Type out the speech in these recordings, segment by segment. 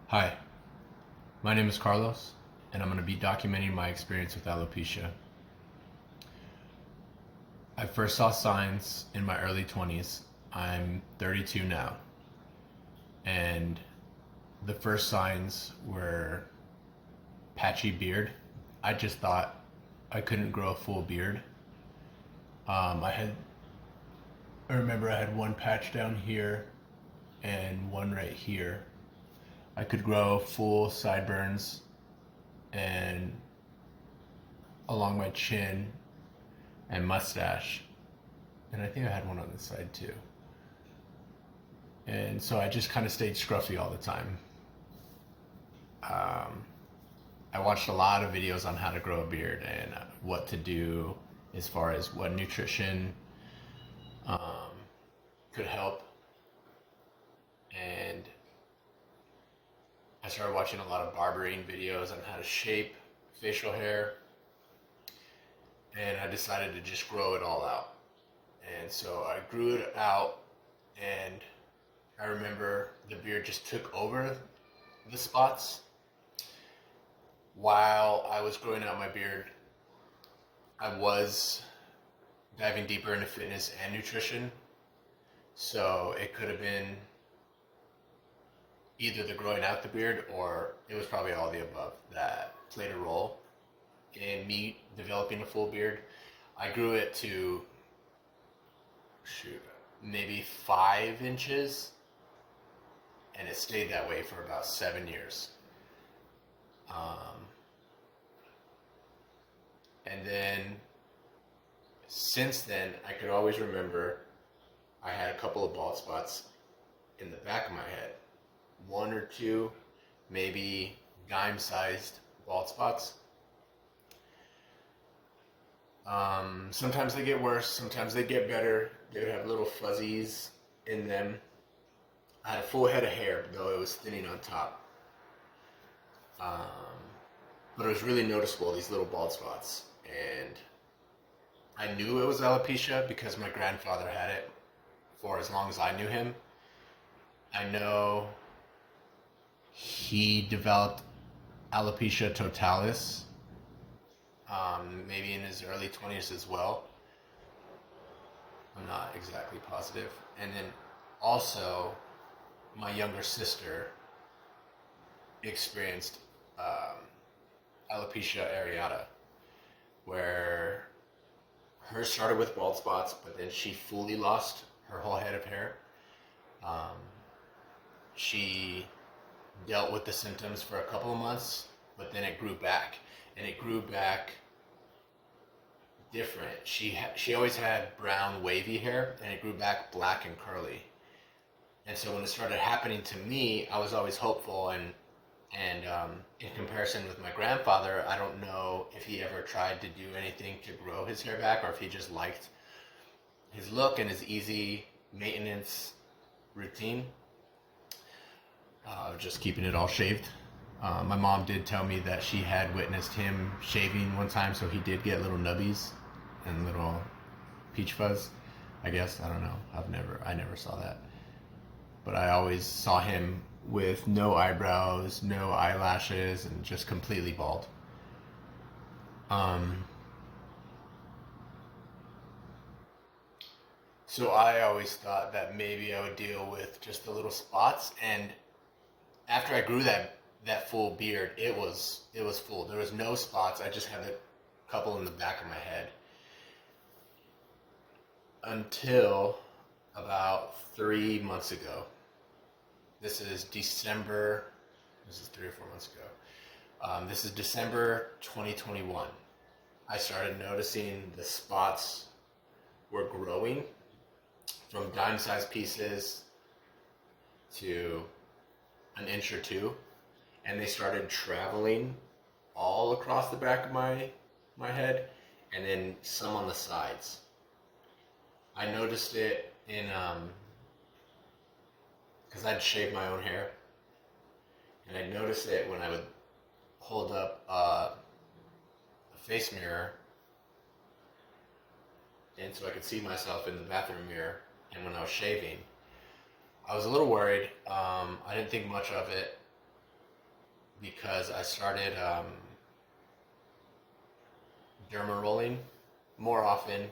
Hi, my name is Carlos, and I'm going to be documenting my experience with alopecia. I first saw signs in my early 20s. I'm 32 now, and the first signs were patchy beard. I just thought I couldn't grow a full beard. Um, I had, I remember I had one patch down here and one right here. I could grow full sideburns and along my chin and mustache. And I think I had one on this side too. And so I just kind of stayed scruffy all the time. Um, I watched a lot of videos on how to grow a beard and what to do as far as what nutrition um, could help. And I started watching a lot of barbering videos on how to shape facial hair. And I decided to just grow it all out. And so I grew it out, and I remember the beard just took over the spots. While I was growing out my beard, I was diving deeper into fitness and nutrition. So it could have been either the growing out the beard, or it was probably all the above that played a role in me developing a full beard. I grew it to maybe 5 inches, and it stayed that way for about 7 years. Um, and then since then, I could always remember I had a couple of bald spots in the back of my head, one or two, maybe dime-sized bald spots. Sometimes they get worse, sometimes they get better. They would have little fuzzies in them. I had a full head of hair, though it was thinning on top. Um, but it was really noticeable, these little bald spots. And I knew it was alopecia because my grandfather had it for as long as I knew him. I know he developed alopecia totalis, maybe in his early 20s as well. I'm not exactly positive. And then also, my younger sister experienced alopecia areata, where hers started with bald spots, but then she fully lost her whole head of hair. Um, she dealt with the symptoms for a couple of months, but then it grew back, and it grew back different. She always had brown wavy hair, and it grew back black and curly. And so when it started happening to me, I was always hopeful. And in comparison with my grandfather, I don't know if he ever tried to do anything to grow his hair back, or if he just liked his look and his easy maintenance routine, just keeping it all shaved. My mom did tell me that she had witnessed him shaving one time, so he did get little nubbies and little peach fuzz. I guess, I don't know. I never saw that. But I always saw him with no eyebrows, no eyelashes, and just completely bald. Um, so I always thought that maybe I would deal with just the little spots. And after I grew that full beard, it was full. There was no spots. I just had a couple in the back of my head until about 3 months ago. This is December. This is 3 or 4 months ago. This is December 2021. I started noticing the spots were growing from dime-sized pieces to an inch or two, and they started traveling all across the back of my head, and then some on the sides. I noticed it in because I'd shave my own hair, and I'd notice it when I would hold up a face mirror, and so I could see myself in the bathroom mirror. And when I was shaving, I was a little worried. I didn't think much of it, because I started derma rolling more often,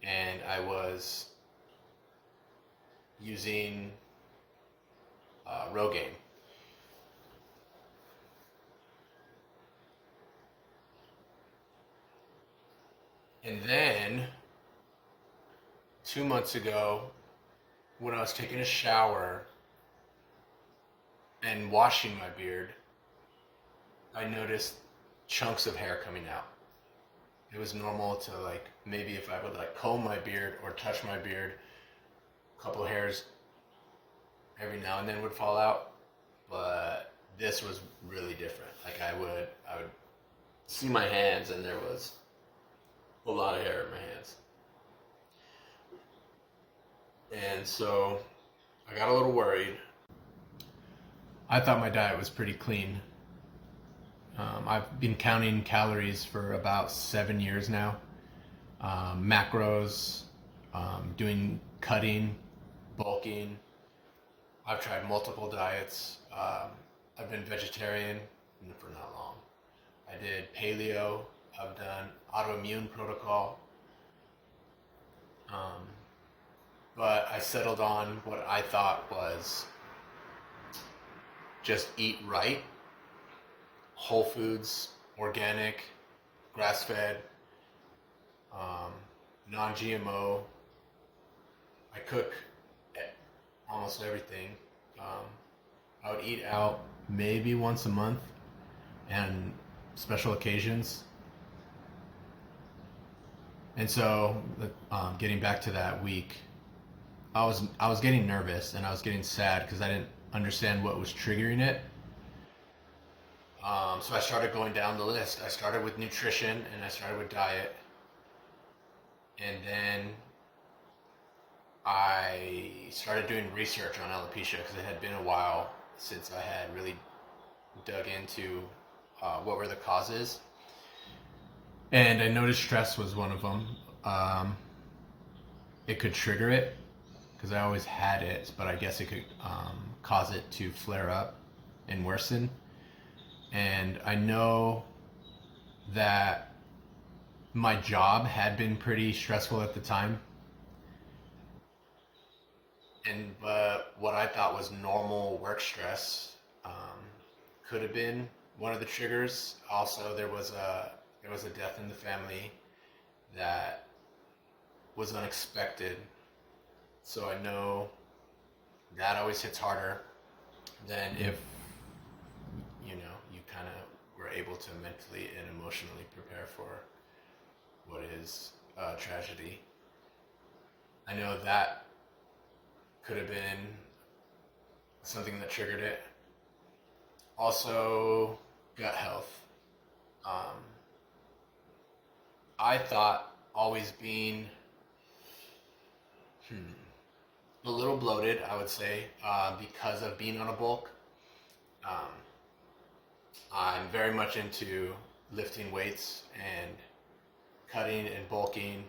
and I was using Rogaine. And then 2 months ago, when I was taking a shower and washing my beard, I noticed chunks of hair coming out. It was normal to, like, maybe if I would like comb my beard or touch my beard, a couple hairs every now and then would fall out, but this was really different. Like I would see my hands and there was a lot of hair in my hands. And so I got a little worried. I thought my diet was pretty clean. I've been counting calories for about 7 years now. Macros, doing cutting, bulking. I've tried multiple diets. I've been vegetarian for not long. I did paleo. I've done autoimmune protocol. But I settled on what I thought was just eat right, whole foods, organic, grass-fed, non-GMO. I cook almost everything. I would eat out maybe once a month and special occasions. And so, getting back to that week, I was getting nervous and I was getting sad because I didn't understand what was triggering it. So I started going down the list. I started with nutrition and I started with diet. And then I started doing research on alopecia because it had been a while since I had really dug into what were the causes. And I noticed stress was one of them. It could trigger it because I always had it, but I guess it could cause it to flare up and worsen. And I know that my job had been pretty stressful at the time. But what I thought was normal work stress could have been one of the triggers. Also, there was a death in the family that was unexpected. So I know that always hits harder than if you kind of were able to mentally and emotionally prepare for what is tragedy. I know that could have been something that triggered it. Also, gut health. I thought always being a little bloated, I would say, because of being on a bulk. I'm very much into lifting weights and cutting and bulking.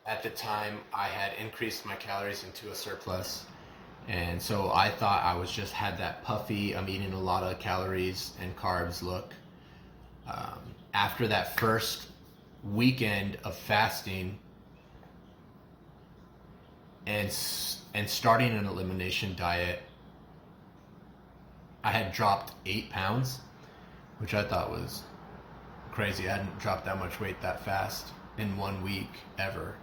At the time, I had increased my calories into a surplus. And so I thought I was just had that puffy, I'm eating a lot of calories and carbs look. After that first weekend of fasting and starting an elimination diet, I had dropped 8 pounds, which I thought was crazy. I hadn't dropped that much weight that fast in 1 week ever.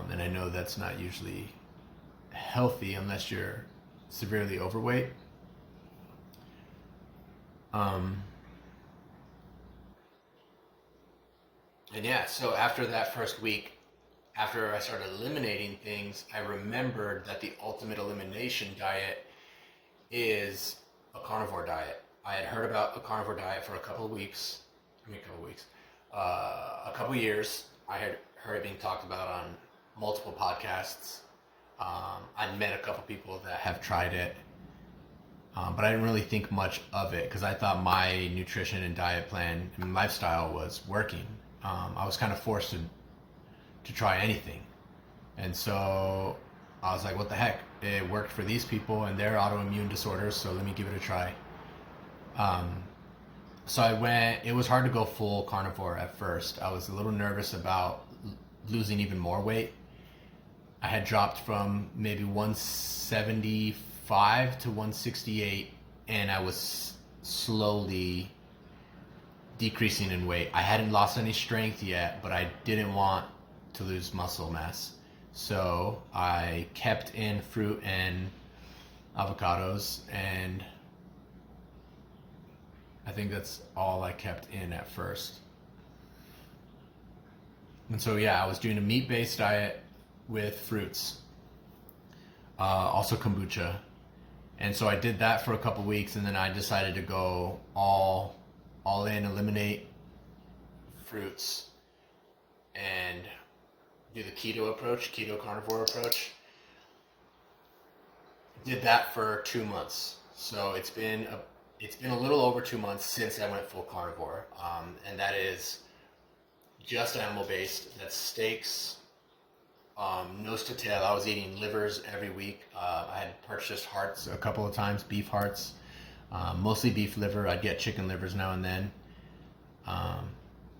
And I know that's not usually healthy unless you're severely overweight. And yeah, so after that first week, after I started eliminating things, I remembered that the ultimate elimination diet is a carnivore diet. I had heard about a carnivore diet for a couple years. I had heard it being talked about on multiple podcasts. I'd met a couple people that have tried it, but I didn't really think much of it because I thought my nutrition and diet plan and lifestyle was working. I was kind of forced to try anything. And so I was like, what the heck? it worked for these people and their autoimmune disorders, so let me give it a try. Um, so I went, it was hard to go full carnivore at first. I was a little nervous about losing even more weight. I had dropped from maybe 175 to 168, and I was slowly decreasing in weight. I hadn't lost any strength yet, but I didn't want to lose muscle mass. So I kept in fruit and avocados, and I think that's all I kept in at first. And so, yeah, I was doing a meat-based diet with fruits, also kombucha. And so I did that for a couple weeks, and then I decided to go all in, eliminate fruits, and do the keto approach, keto carnivore approach. Did that for 2 months. So it's been a little over 2 months since I went full carnivore, and that is just animal based. That's steaks, nose to tail. I was eating livers every week. I had purchased hearts a couple of times, beef hearts, mostly beef liver. I'd get chicken livers now and then.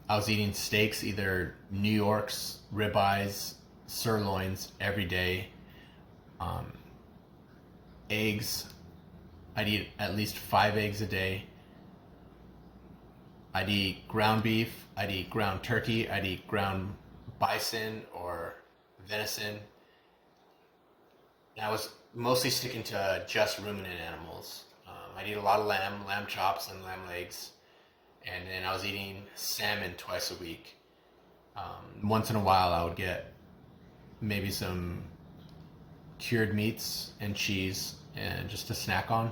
I was eating steaks, either New York's, ribeyes, sirloins every day. Eggs. I'd eat at least 5 eggs a day. I'd eat ground beef. I'd eat ground turkey. I'd eat ground bison or venison. And I was mostly sticking to just ruminant animals. I'd eat a lot of lamb chops and lamb legs. And then I was eating salmon twice a week. Once in a while I would get maybe some cured meats and cheese and just to snack on.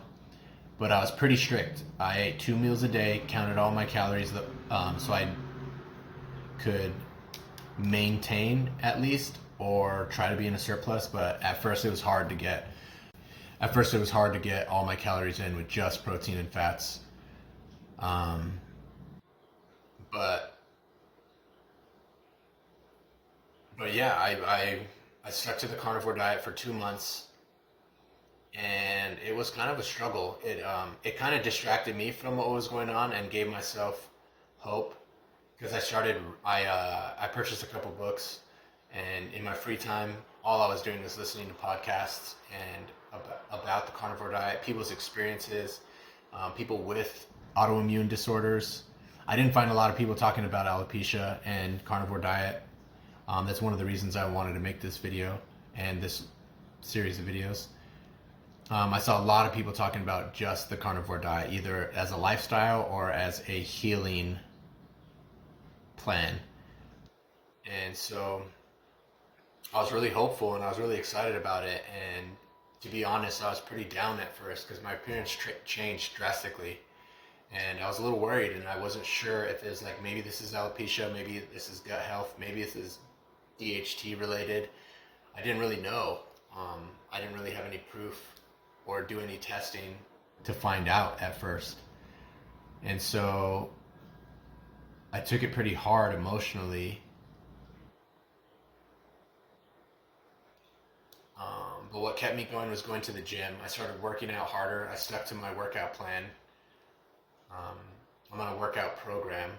But I was pretty strict. I ate 2 meals a day, counted all my calories, so I could maintain at least, or try to be in a surplus. But at first it was hard to get. At first it was hard to get all my calories in with just protein and fats. But yeah, I stuck to the carnivore diet for 2 months, and it was kind of a struggle. It kind of distracted me from what was going on and gave myself hope, because I purchased a couple books, and in my free time, all I was doing was listening to podcasts and about the carnivore diet, people's experiences, people with autoimmune disorders. I didn't find a lot of people talking about alopecia and carnivore diet. That's one of the reasons I wanted to make this video and this series of videos. I saw a lot of people talking about just the carnivore diet, either as a lifestyle or as a healing plan. And so I was really hopeful and I was really excited about it. And to be honest, I was pretty down at first because my appearance changed drastically. And I was a little worried, and I wasn't sure if it was like, maybe this is alopecia, maybe this is gut health, maybe this is DHT related. I didn't really know. I didn't really have any proof or do any testing to find out at first. And so I took it pretty hard emotionally. But what kept me going was going to the gym. I started working out harder. I stuck to my workout plan. I'm on a workout program,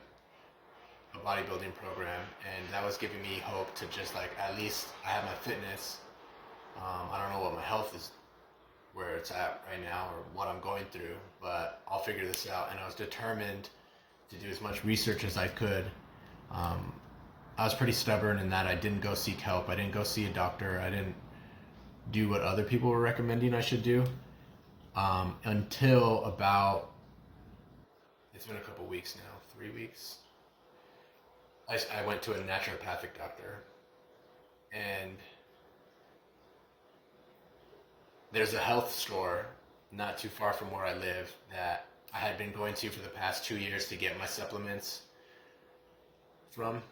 a bodybuilding program, and that was giving me hope to just like, at least I have my fitness. I don't know what my health is, where it's at right now, or what I'm going through, but I'll figure this out. And I was determined to do as much research as I could. I was pretty stubborn in that I didn't go seek help. I didn't go see a doctor. I didn't do what other people were recommending I should do, until about, it's been a couple weeks now, 3 weeks. I went to a naturopathic doctor, and there's a health store not too far from where I live that I had been going to for the past 2 years to get my supplements from.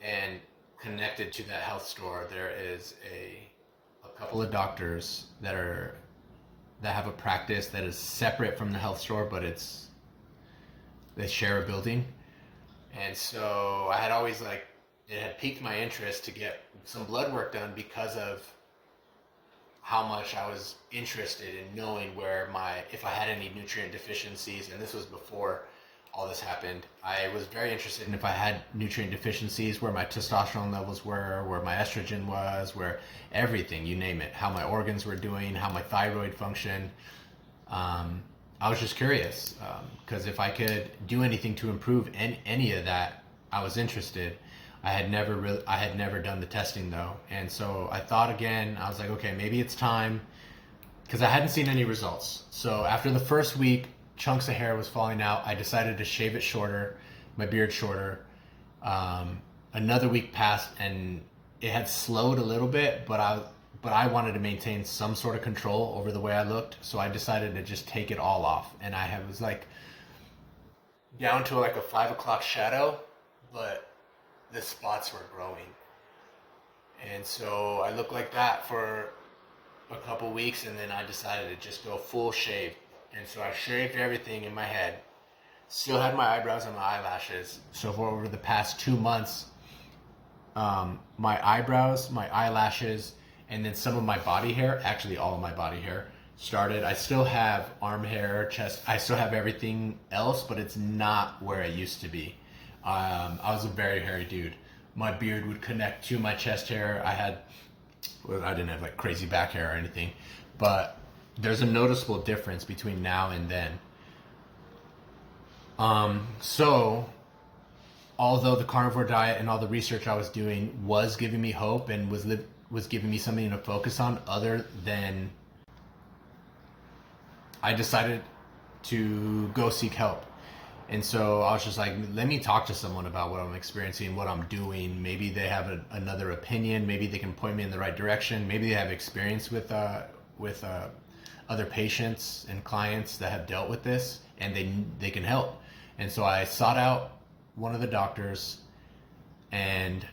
And connected to that health store, there is a couple of doctors that have a practice that is separate from the health store, but they share a building. And so I had always it had piqued my interest to get some blood work done because of how much I was interested in knowing if I had any nutrient deficiencies, and this was before all this happened. I was very interested in if I had nutrient deficiencies, where my testosterone levels were, where my estrogen was, where everything, you name it, how my organs were doing, how my thyroid functioned. I was just curious, because if I could do anything to improve any of that, I was interested. I had never done the testing though, and so I thought again. I was like, okay, maybe it's time, because I hadn't seen any results. So after the first week, chunks of hair was falling out. I decided to shave it shorter, my beard shorter. Another week passed, and it had slowed a little bit, but I wanted to maintain some sort of control over the way I looked. So I decided to just take it all off, and was like down to like a 5 o'clock shadow, but the spots were growing. And so I looked like that for a couple weeks, and then I decided to just go full shave. And so I shaved everything in my head. Still had my eyebrows and my eyelashes. So for over the past 2 months, my eyebrows, my eyelashes, and then some of my body hair, actually all of my body hair, started. I still have arm hair, chest, I still have everything else, but it's not where it used to be. I was a very hairy dude. My beard would connect to my chest hair. I didn't have like crazy back hair or anything, but there's a noticeable difference between now and then. So although the carnivore diet and all the research I was doing was giving me hope and was giving me something to focus on, other than I decided to go seek help. And so I was just like, let me talk to someone about what I'm experiencing, what I'm doing. Maybe they have another opinion. Maybe they can point me in the right direction. Maybe they have experience with other patients and clients that have dealt with this, and they can help. And so I sought out one of the doctors, and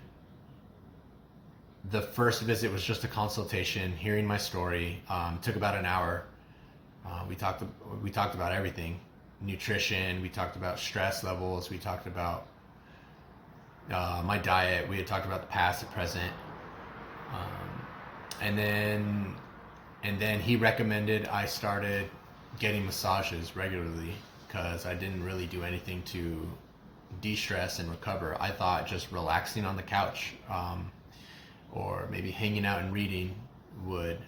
the first visit was just a consultation, hearing my story. Took about an hour. We talked about everything. Nutrition, we talked about stress levels, we talked about my diet, we had talked about the past, the present, and then he recommended I started getting massages regularly, because I didn't really do anything to de-stress and recover. I thought just relaxing on the couch, or maybe hanging out and reading would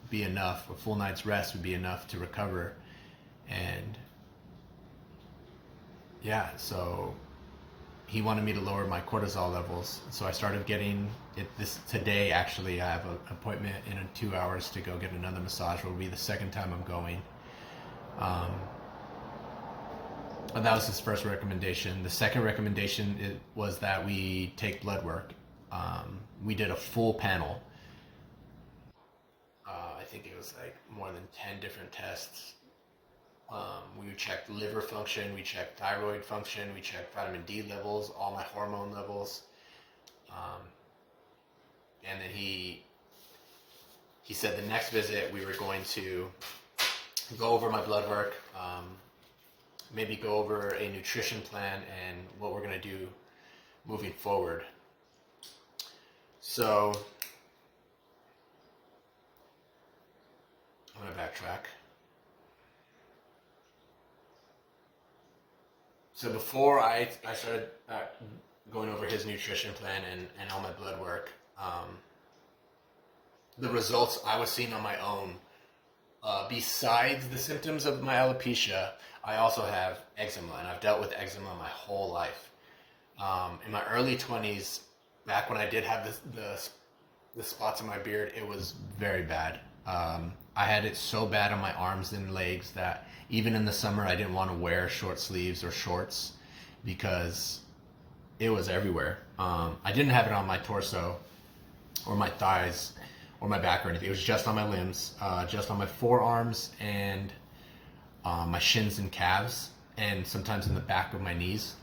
be enough. A full night's rest would be enough to recover. And yeah, so he wanted me to lower my cortisol levels. So I started getting it today. Actually, I have an appointment in 2 hours to go get another massage. It will be the second time I'm going. And that was his first recommendation. The second recommendation was that we take blood work. We did a full panel. I think it was like more than 10 different tests. We checked liver function, we checked thyroid function, we checked vitamin D levels, all my hormone levels. And then he said the next visit we were going to go over my blood work, maybe go over a nutrition plan and what we're going to do moving forward. So I'm going to backtrack. So before I started going over his nutrition plan and all my blood work, the results I was seeing on my own, besides the symptoms of my alopecia, I also have eczema, and I've dealt with eczema my whole life. In my early 20s, back when I did have the spots in my beard, it was very bad. I had it so bad on my arms and legs that even in the summer I didn't want to wear short sleeves or shorts, because it was everywhere. I didn't have it on my torso or my thighs or my back or anything. It was just on my limbs, just on my forearms and my shins and calves, and sometimes in the back of my knees.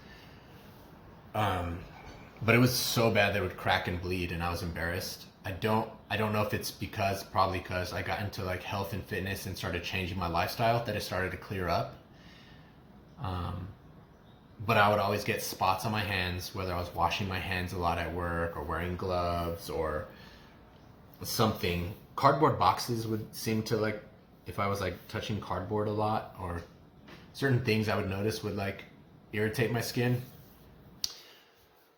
But it was so bad that it would crack and bleed, and I was embarrassed. I don't know if it's probably because I got into like health and fitness and started changing my lifestyle that it started to clear up. But I would always get spots on my hands, whether I was washing my hands a lot at work or wearing gloves or something cardboard boxes would seem to like, if I was like touching cardboard a lot, or certain things I would notice would like irritate my skin.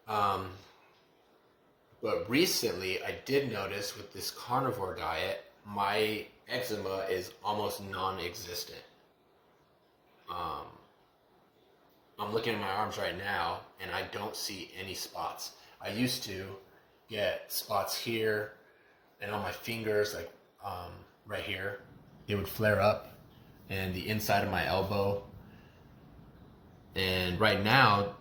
But recently I did notice with this carnivore diet, my eczema is almost non-existent. I'm looking at my arms right now and I don't see any spots. I used to get spots here and on my fingers, like right here. It would flare up, and the inside of my elbow. And right now,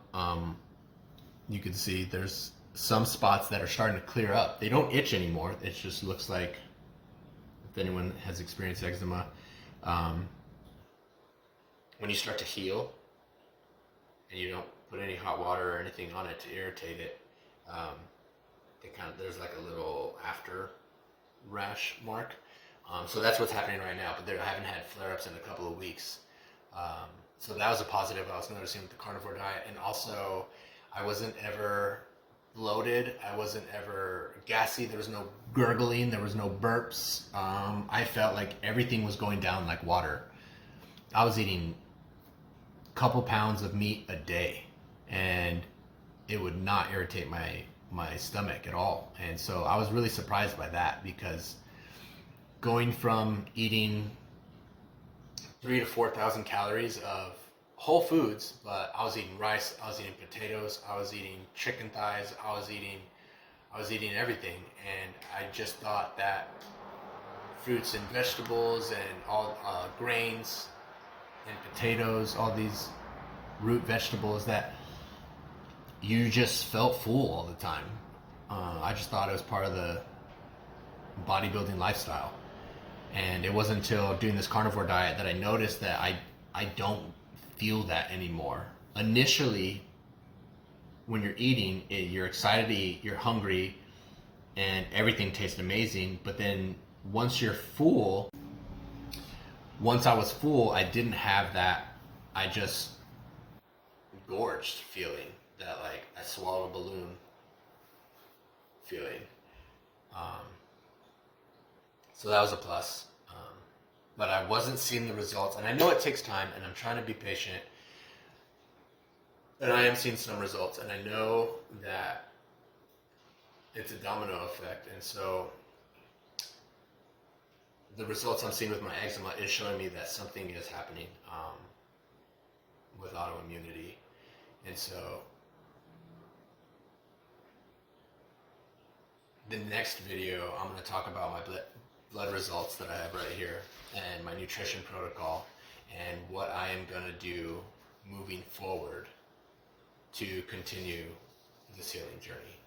you can see there's some spots that are starting to clear up. They don't itch anymore. It just looks like, if anyone has experienced eczema, when you start to heal and you don't put any hot water or anything on it to irritate it, there's like a little after rash mark. So that's what's happening right now, but I haven't had flare-ups in a couple of weeks. So that was a positive I was noticing with the carnivore diet. And also, I wasn't ever bloated. I wasn't ever gassy. There was no gurgling. There was no burps. I felt like everything was going down like water. I was eating a couple pounds of meat a day, and it would not irritate my stomach at all. And so I was really surprised by that, because going from eating 3,000 to 4,000 calories of whole foods, but I was eating rice, I was eating potatoes, I was eating chicken thighs, I was eating everything. And I just thought that fruits and vegetables and all grains and potatoes, all these root vegetables, that you just felt full all the time. I just thought it was part of the bodybuilding lifestyle. And it wasn't until doing this carnivore diet that I noticed that I don't feel that anymore. Initially, when you're eating, you're excited to eat, you're hungry, and everything tastes amazing. But then once you're full, once I was full, I didn't have that, I just gorged feeling, that like I swallowed a balloon feeling. So that was a plus. But I wasn't seeing the results, and I know it takes time, and I'm trying to be patient. And I am seeing some results, and I know that it's a domino effect. And so the results I'm seeing with my eczema is showing me that something is happening with autoimmunity. And so the next video, I'm going to talk about my blood results that I have right here, and my nutrition protocol, and what I am going to do moving forward to continue this healing journey.